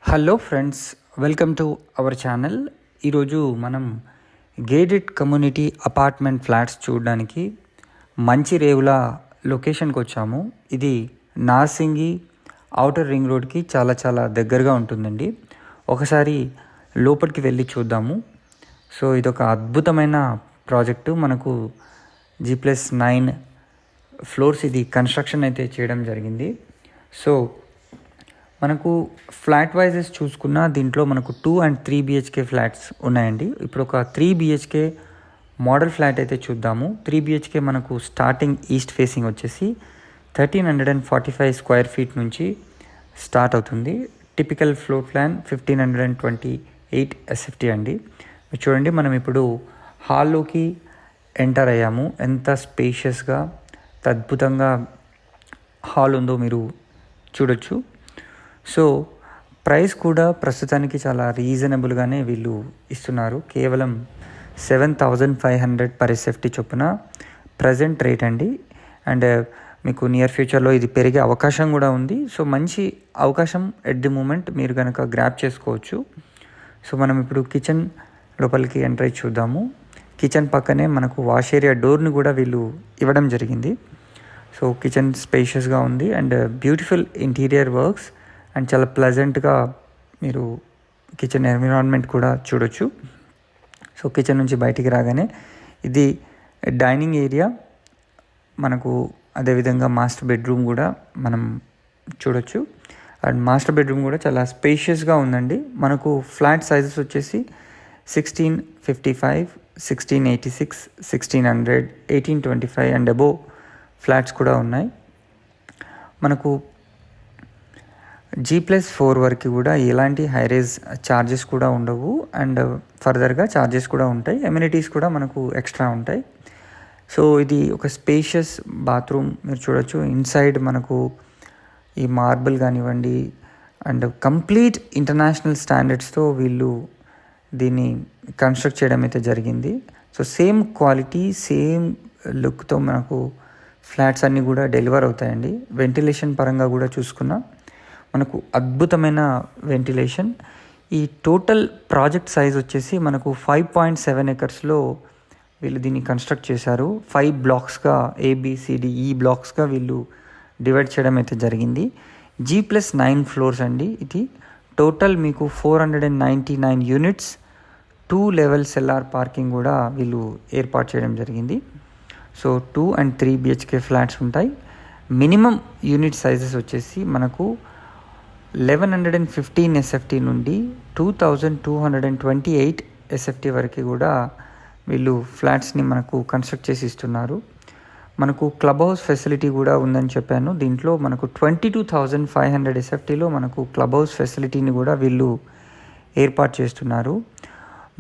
Hello friends, welcome to our channel. ఈరోజు మనం gated community apartment flats చూడడానికి మంచిరేవుల లొకేషన్కి వచ్చాము. ఇది నార్సింగి ఔటర్ రింగ్ రోడ్కి చాలా దగ్గరగా ఉంటుందండి. ఒకసారి లోపలికి వెళ్ళి చూద్దాము. సో ఇదొక అద్భుతమైన ప్రాజెక్టు. మనకు G+9 ఫ్లోర్స్ ఇది కన్స్ట్రక్షన్ అయితే చేయడం జరిగింది. సో మనకు ఫ్లాట్ వైజెస్ చూసుకున్న దీంట్లో మనకు 2 and 3 BHK ఫ్లాట్స్ ఉన్నాయండి. ఇప్పుడు ఒక 3 BHK మోడల్ ఫ్లాట్ అయితే చూద్దాము. 3 BHK మనకు స్టార్టింగ్ ఈస్ట్ ఫేసింగ్ వచ్చేసి 1345 స్క్వేర్ ఫీట్ నుంచి స్టార్ట్ అవుతుంది. టిపికల్ ఫ్లోర్ ప్లాన్ 1528 SFT అండి. చూడండి, మనం ఇప్పుడు హాల్లోకి ఎంటర్ అయ్యాము. ఎంత స్పేషియస్గా అద్భుతంగా హాల్ ఉందో మీరు చూడొచ్చు. సో ప్రైస్ కూడా ప్రస్తుతానికి చాలా రీజనబుల్గానే వీళ్ళు ఇస్తున్నారు. కేవలం 7500 per SFT చొప్పున ప్రజెంట్ రేట్ అండి. అండ్ మీకు నియర్ ఫ్యూచర్లో ఇది పెరిగే అవకాశం కూడా ఉంది. సో మంచి అవకాశం ఎట్ ది మూమెంట్ మీరు కనుక గ్రాప్ చేసుకోవచ్చు. సో మనం ఇప్పుడు కిచెన్ లోపలికి ఎంటర్ అయ్యి చూద్దాము. కిచెన్ పక్కనే మనకు వాష్ ఏరియా డోర్ని కూడా వీళ్ళు ఇవ్వడం జరిగింది. సో కిచెన్ స్పేషియస్గా ఉంది and beautiful interior works and చాలా ప్లెజెంట్గా మీరు కిచెన్ ఎన్విరాన్మెంట్ కూడా చూడొచ్చు. సో కిచెన్ నుంచి బయటికి రాగానే ఇది డైనింగ్ ఏరియా, మనకు అదేవిధంగా మాస్టర్ బెడ్రూమ్ కూడా మనం చూడొచ్చు. అండ్ మాస్టర్ బెడ్రూమ్ కూడా చాలా స్పేషియస్గా ఉందండి. మనకు ఫ్లాట్ సైజెస్ వచ్చేసి 1655, 1686, 1600, 1825 అండ్ అబోవ్ ఫ్లాట్స్ కూడా ఉన్నాయి. మనకు G+4 వరకు కూడా ఎలాంటి హైరేజ్ ఛార్జెస్ కూడా ఉండవు అండ్ ఫర్దర్గా ఛార్జెస్ కూడా ఉంటాయి. ఎమ్యూనిటీస్ కూడా మనకు ఎక్స్ట్రా ఉంటాయి. సో ఇది ఒక స్పేషియస్ బాత్రూమ్ మీరు చూడొచ్చు. ఇన్సైడ్ మనకు ఈ మార్బుల్ కానివ్వండి అండ్ కంప్లీట్ ఇంటర్నేషనల్ స్టాండర్డ్స్తో వీళ్ళు దీన్ని కన్స్ట్రక్ట్ చేయడం అయితే జరిగింది. సో సేమ్ క్వాలిటీ సేమ్ లుక్తో మనకు ఫ్లాట్స్ అన్నీ కూడా డెలివర్ అవుతాయండి. వెంటిలేషన్ పరంగా కూడా చూసుకున్నా మనకు అద్భుతమైన వెంటిలేషన్. ఈ టోటల్ ప్రాజెక్ట్ సైజ్ వచ్చేసి మనకు 5.7 acresలో వీళ్ళు దీన్ని కన్స్ట్రక్ట్ చేశారు. 5 బ్లాక్స్గా ABCDE బ్లాక్స్గా వీళ్ళు డివైడ్ చేయడం అయితే జరిగింది. G+9 ఫ్లోర్స్ అండి. ఇది టోటల్ మీకు 499 యూనిట్స్, 2 levels సెల్లార్ పార్కింగ్ కూడా వీళ్ళు ఏర్పాటు చేయడం జరిగింది. సో 2 and 3 BHK ఫ్లాట్స్ ఉంటాయి. మినిమం యూనిట్ సైజెస్ వచ్చేసి మనకు 1115 SFT నుండి 2228 SFT వరకు కూడా వీళ్ళు ఫ్లాట్స్ని మనకు కన్స్ట్రక్ట్ చేసి ఇస్తున్నారు. మనకు క్లబ్ హౌస్ ఫెసిలిటీ కూడా ఉందని చెప్పాను. దీంట్లో మనకు 22,500 SFTలో మనకు క్లబ్ హౌస్ ఫెసిలిటీని కూడా వీళ్ళు ఏర్పాటు చేస్తున్నారు.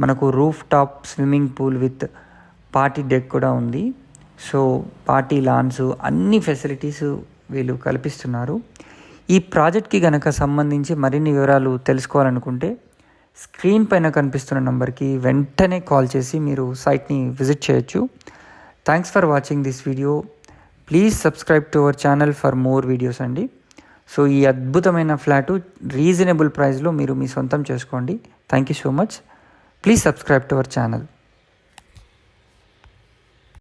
మనకు roof top swimming pool with party deck కూడా ఉంది. సో పార్టీ లాన్స్ అన్ని ఫెసిలిటీస్ వీళ్ళు కల్పిస్తున్నారు. ఈ ప్రాజెక్ట్కి కనుక సంబంధించి మరిన్ని వివరాలు తెలుసుకోవాలనుకుంటే స్క్రీన్ పైన కనిపిస్తున్న నంబర్కి వెంటనే కాల్ చేసి మీరు సైట్ని విజిట్ చేయొచ్చు. Thanks for watching this video. Please subscribe to our channel for more videos అండి. సో ఈ అద్భుతమైన ఫ్లాటు రీజనబుల్ ప్రైస్లో మీరు మీ సొంతం చేసుకోండి. Thank you so much. Please subscribe to our channel.